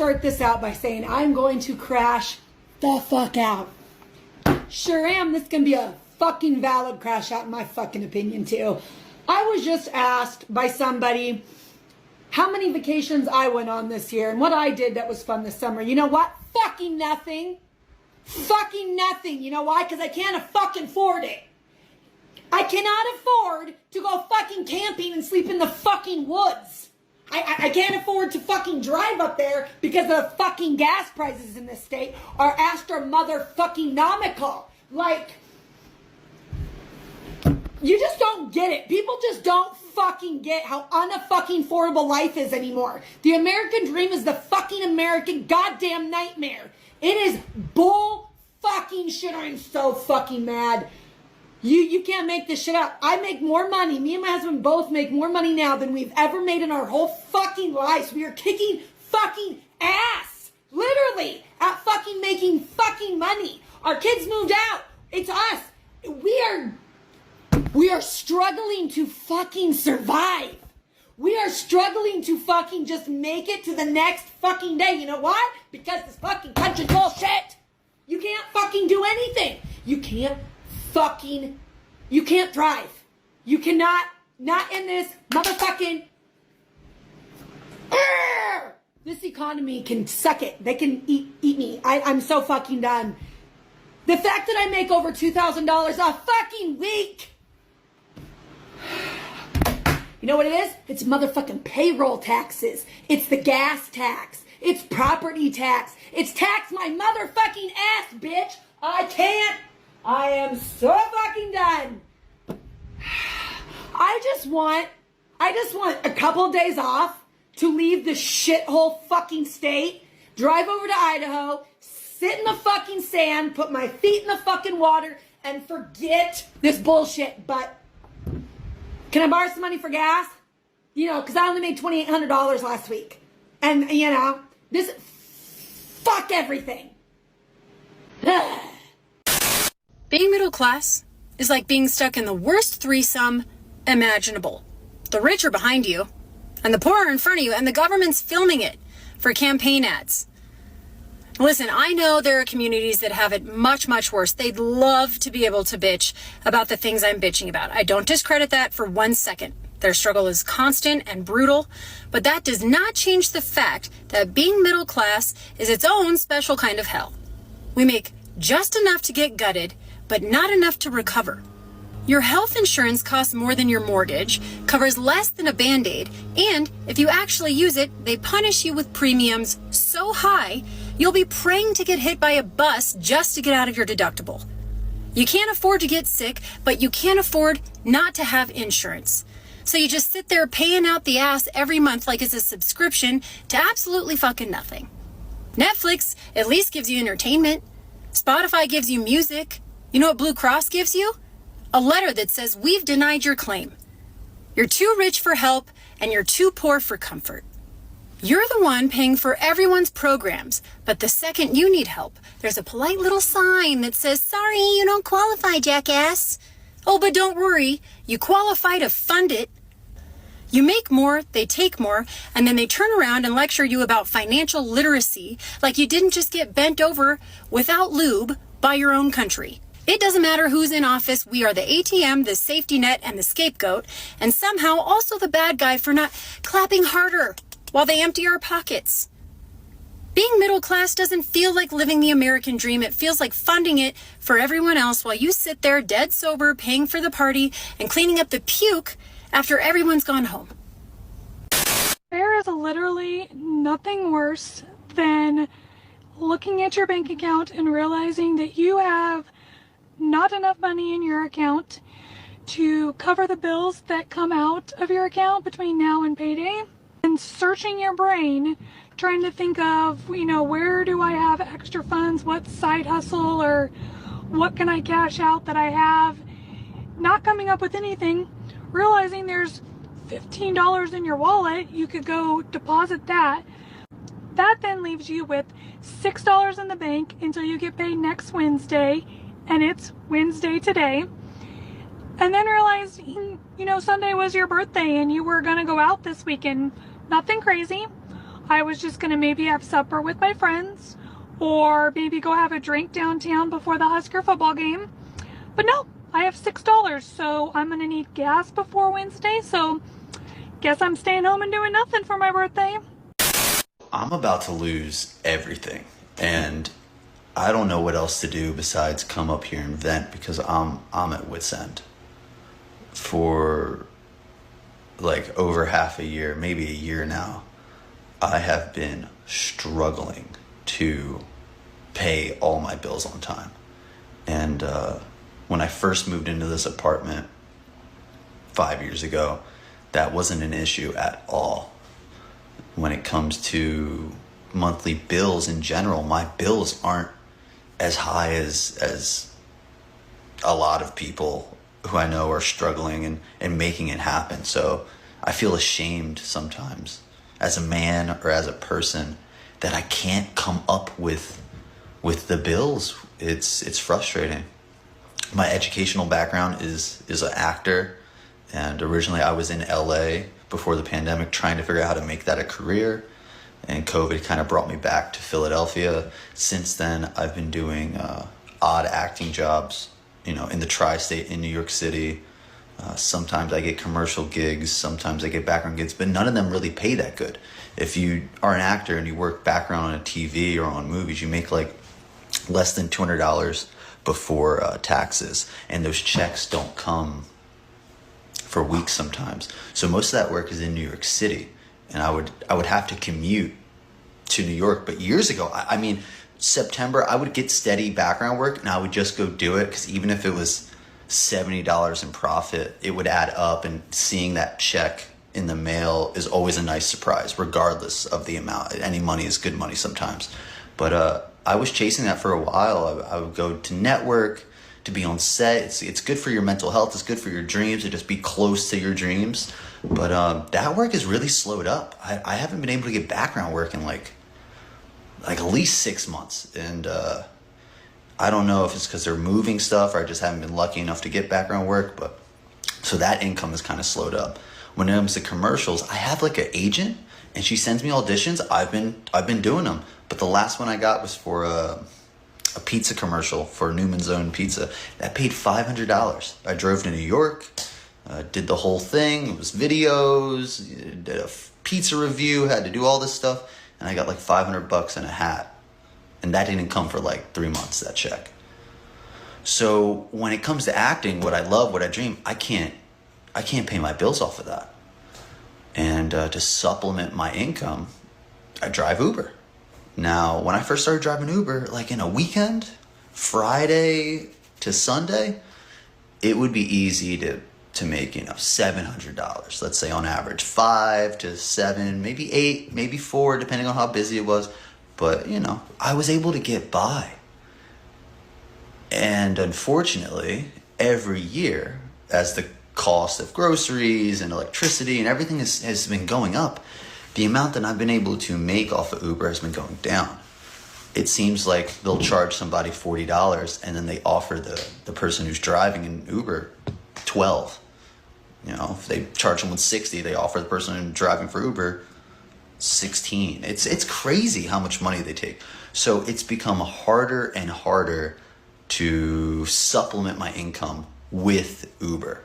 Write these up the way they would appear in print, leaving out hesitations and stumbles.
start this out by saying I'm going to crash the fuck out. Sure am. This is going to be a fucking valid crash out in my fucking opinion too. I was just asked by somebody how many vacations I went on this year and what I did that was fun this summer. You know what? Fucking nothing. Fucking nothing. You know why? Because I can't fucking afford it. I cannot afford to go fucking camping and sleep in the fucking woods. I can't afford to fucking drive up there because the fucking gas prices in this state are astro-mother-fucking-nomical. Like, you just don't get it. People just don't fucking get how un-fucking affordable life is anymore. The American dream is the fucking American goddamn nightmare. It is bull fucking shit. I'm so fucking mad. You can't make this shit up. I make more money. Me and my husband both make more money now than we've ever made in our whole fucking lives. We are kicking fucking ass. Literally. At fucking making fucking money. Our kids moved out. It's us. We are struggling to fucking survive. We are struggling to fucking just make it to the next fucking day. You know why? Because this fucking country's bullshit. You can't fucking do anything. You can't thrive. You cannot, not in this motherfucking, this economy can suck it. They can eat me. I'm so fucking done. The fact that I make over $2,000 a fucking week. You know what it is? It's motherfucking payroll taxes. It's the gas tax. It's property tax. It's tax my motherfucking ass, bitch. I can't. I am so fucking done. I just want a couple of days off to leave the shithole fucking state, drive over to Idaho, sit in the fucking sand, put my feet in the fucking water, and forget this bullshit. But can I borrow some money for gas? You know, because I only made $2,800 last week. And, you know, this, fuck everything. Being middle class is like being stuck in the worst threesome imaginable. The rich are behind you, and the poor are in front of you, and the government's filming it for campaign ads. Listen, I know there are communities that have it much, much worse. They'd love to be able to bitch about the things I'm bitching about. I don't discredit that for 1 second. Their struggle is constant and brutal, but that does not change the fact that being middle class is its own special kind of hell. We make just enough to get gutted, but not enough to recover. Your health insurance costs more than your mortgage, covers less than a Band-Aid, and if you actually use it, they punish you with premiums so high, you'll be praying to get hit by a bus just to get out of your deductible. You can't afford to get sick, but you can't afford not to have insurance. So you just sit there paying out the ass every month like it's a subscription to absolutely fucking nothing. Netflix at least gives you entertainment. Spotify gives you music. You know what Blue Cross gives you? A letter that says, we've denied your claim. You're too rich for help and you're too poor for comfort. You're the one paying for everyone's programs, but the second you need help, there's a polite little sign that says, sorry, you don't qualify, jackass. Oh, but don't worry, you qualify to fund it. You make more, they take more, and then they turn around and lecture you about financial literacy like you didn't just get bent over without lube by your own country. It doesn't matter who's in office, we are the ATM, the safety net, and the scapegoat, and somehow also the bad guy for not clapping harder while they empty our pockets. Being middle class doesn't feel like living the American dream. It feels like funding it for everyone else while you sit there dead sober, paying for the party and cleaning up the puke after everyone's gone home. There is literally nothing worse than looking at your bank account and realizing that you have not enough money in your account to cover the bills that come out of your account between now and payday, and searching your brain trying to think of, you know, where do I have extra funds, what side hustle or what can I cash out that I have, not coming up with anything, realizing there's $15 in your wallet, you could go deposit that. That then leaves you with $6 in the bank until you get paid next Wednesday, and it's Wednesday today. And then realize, you know, Sunday was your birthday and you were gonna go out this weekend. Nothing crazy. I was just gonna maybe have supper with my friends or maybe go have a drink downtown before the Husker football game. But no, I have $6, so I'm gonna need gas before Wednesday, so guess I'm staying home and doing nothing for my birthday. I'm about to lose everything, and I don't know what else to do besides come up here and vent because I'm at wit's end. For like over half a year, maybe a year now, I have been struggling to pay all my bills on time. And when I first moved into this apartment 5 years ago, that wasn't an issue at all. When it comes to monthly bills in general, my bills aren't as high as a lot of people who I know are struggling and making it happen. So I feel ashamed sometimes as a man or as a person that I can't come up with the bills. It's frustrating. My educational background is an actor, and originally I was in LA before the pandemic trying to figure out how to make that a career, and COVID kind of brought me back to Philadelphia. Since then, I've been doing odd acting jobs, in the tri-state in New York City. Sometimes I get commercial gigs, sometimes I get background gigs, but none of them really pay that good. If you are an actor and you work background on a TV or on movies, you make like less than $200 before taxes, and those checks don't come for weeks sometimes. So most of that work is in New York City, and I would have to commute to New York. But years ago, I mean, September, I would get steady background work and I would just go do it, because even if it was $70 in profit, it would add up, and seeing that check in the mail is always a nice surprise, regardless of the amount. Any money is good money sometimes. But I was chasing that for a while. I would go to network, to be on set. It's good for your mental health. It's good for your dreams, to just be close to your dreams. But that work has really slowed up. I haven't been able to get background work in like at least 6 months. And I don't know if it's because they're moving stuff or I just haven't been lucky enough to get background work. But so that income has kind of slowed up. When it comes to commercials, I have like an agent, and she sends me auditions. I've been doing them. But the last one I got was for a pizza commercial for Newman's Own Pizza. That paid $500. I drove to New York, did the whole thing. It was videos, did a pizza review, had to do all this stuff, and I got like $500 and a hat. And that didn't come for like 3 months, that check. So when it comes to acting, what I love, what I dream, I can't pay my bills off of that. And to supplement my income, I drive Uber. Now, when I first started driving Uber, like in a weekend, Friday to Sunday, it would be easy to make, $700, let's say on average, 5 to 7, maybe 8, maybe 4, depending on how busy it was. But, I was able to get by. And unfortunately, every year, as the cost of groceries and electricity and everything has been going up, the amount that I've been able to make off of Uber has been going down. It seems like they'll charge somebody $40 and then they offer the person who's driving in Uber $12. If they charge someone $60, they offer the person driving for Uber $16. It's crazy how much money they take. So it's become harder and harder to supplement my income with Uber.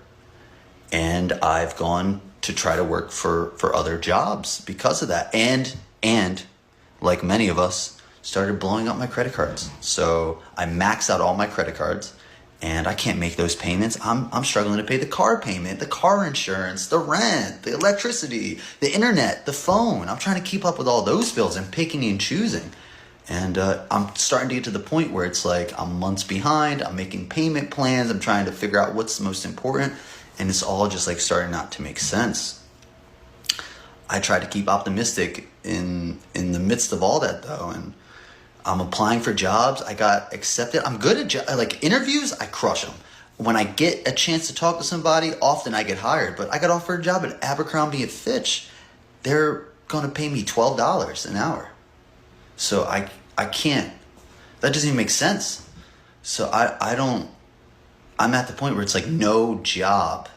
And I've gone to try to work for other jobs because of that. And like many of us, started blowing up my credit cards. So I max out all my credit cards and I can't make those payments. I'm struggling to pay the car payment, the car insurance, the rent, the electricity, the internet, the phone. I'm trying to keep up with all those bills and picking and choosing. And I'm starting to get to the point where it's like I'm months behind. I'm making payment plans. I'm trying to figure out what's the most important. And it's all just like starting not to make sense. I try to keep optimistic in the midst of all that though. And I'm applying for jobs. I got accepted. I'm good at like interviews. I crush them. When I get a chance to talk to somebody, often I get hired. But I got offered a job at Abercrombie & Fitch. They're going to pay me $12 an hour. So I can't. That doesn't even make sense. So I'm at the point where it's like no job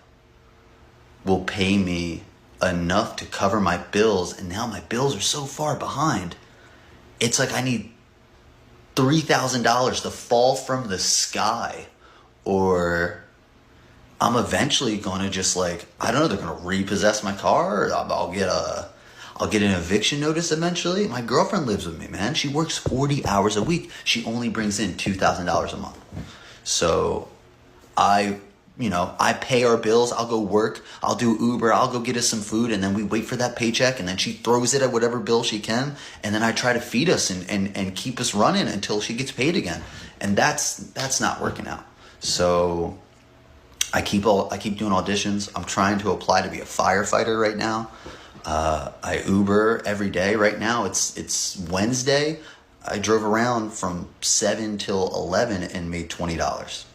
will pay me enough to cover my bills, and now my bills are so far behind. It's like I need $3,000 to fall from the sky, or I'm eventually going to just like, I don't know, they're going to repossess my car, or I'll get an eviction notice eventually. My girlfriend lives with me, man. She works 40 hours a week. She only brings in $2,000 a month. So I pay our bills. I'll go work. I'll do Uber. I'll go get us some food. And then we wait for that paycheck. And then she throws it at whatever bill she can. And then I try to feed us and keep us running until she gets paid again. And that's not working out. So I keep doing auditions. I'm trying to apply to be a firefighter right now. I Uber every day. Right now it's Wednesday. I drove around from 7 till 11 and made $20.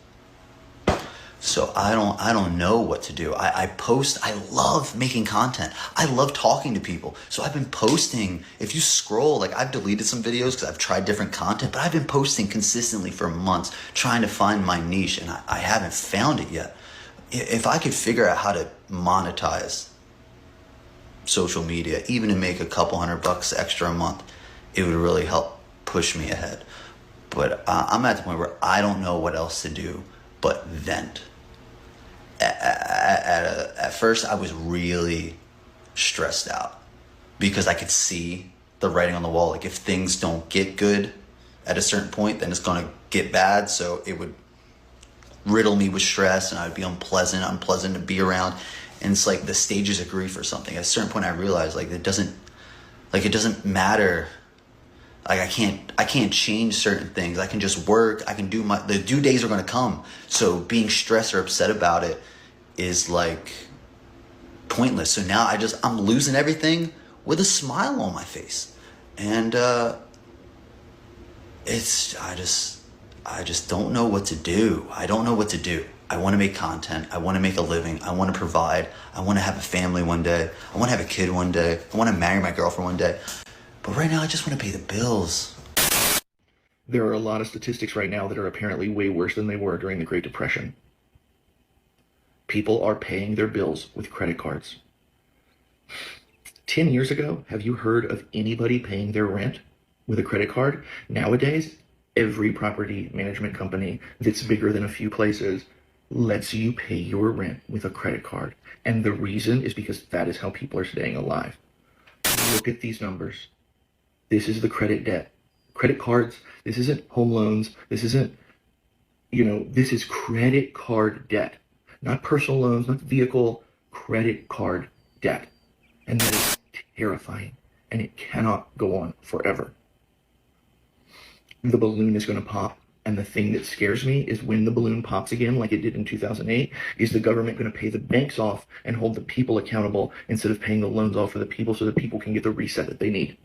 So I don't know what to do. I post. I love making content. I love talking to people. So I've been posting. If you scroll, like I've deleted some videos because I've tried different content, but I've been posting consistently for months trying to find my niche, and I haven't found it yet. If I could figure out how to monetize social media, even to make a couple $100 extra a month, it would really help push me ahead. But I'm at the point where I don't know what else to do but vent. At first, I was really stressed out because I could see the writing on the wall. Like if things don't get good at a certain point, then it's going to get bad. So it would riddle me with stress, and I would be unpleasant to be around. And it's like the stages of grief or something. At a certain point, I realized it doesn't matter. Like I can't change certain things. I can just work. I can do the due days are going to come. So being stressed or upset about it is like pointless. So now I'm losing everything with a smile on my face. And I just don't know what to do. I don't know what to do. I want to make content. I want to make a living. I want to provide. I want to have a family one day. I want to have a kid one day. I want to marry my girlfriend one day. But right now, I just want to pay the bills. There are a lot of statistics right now that are apparently way worse than they were during the Great Depression. People are paying their bills with credit cards. 10 years ago, have you heard of anybody paying their rent with a credit card? Nowadays, every property management company that's bigger than a few places lets you pay your rent with a credit card. And the reason is because that is how people are staying alive. Look at these numbers. This is the credit debt. Credit cards, this isn't home loans. This isn't, this is credit card debt. Not personal loans, not vehicle, credit card debt. And that is terrifying. And it cannot go on forever. The balloon is going to pop. And the thing that scares me is when the balloon pops again, like it did in 2008, is the government going to pay the banks off and hold the people accountable instead of paying the loans off for the people so that people can get the reset that they need?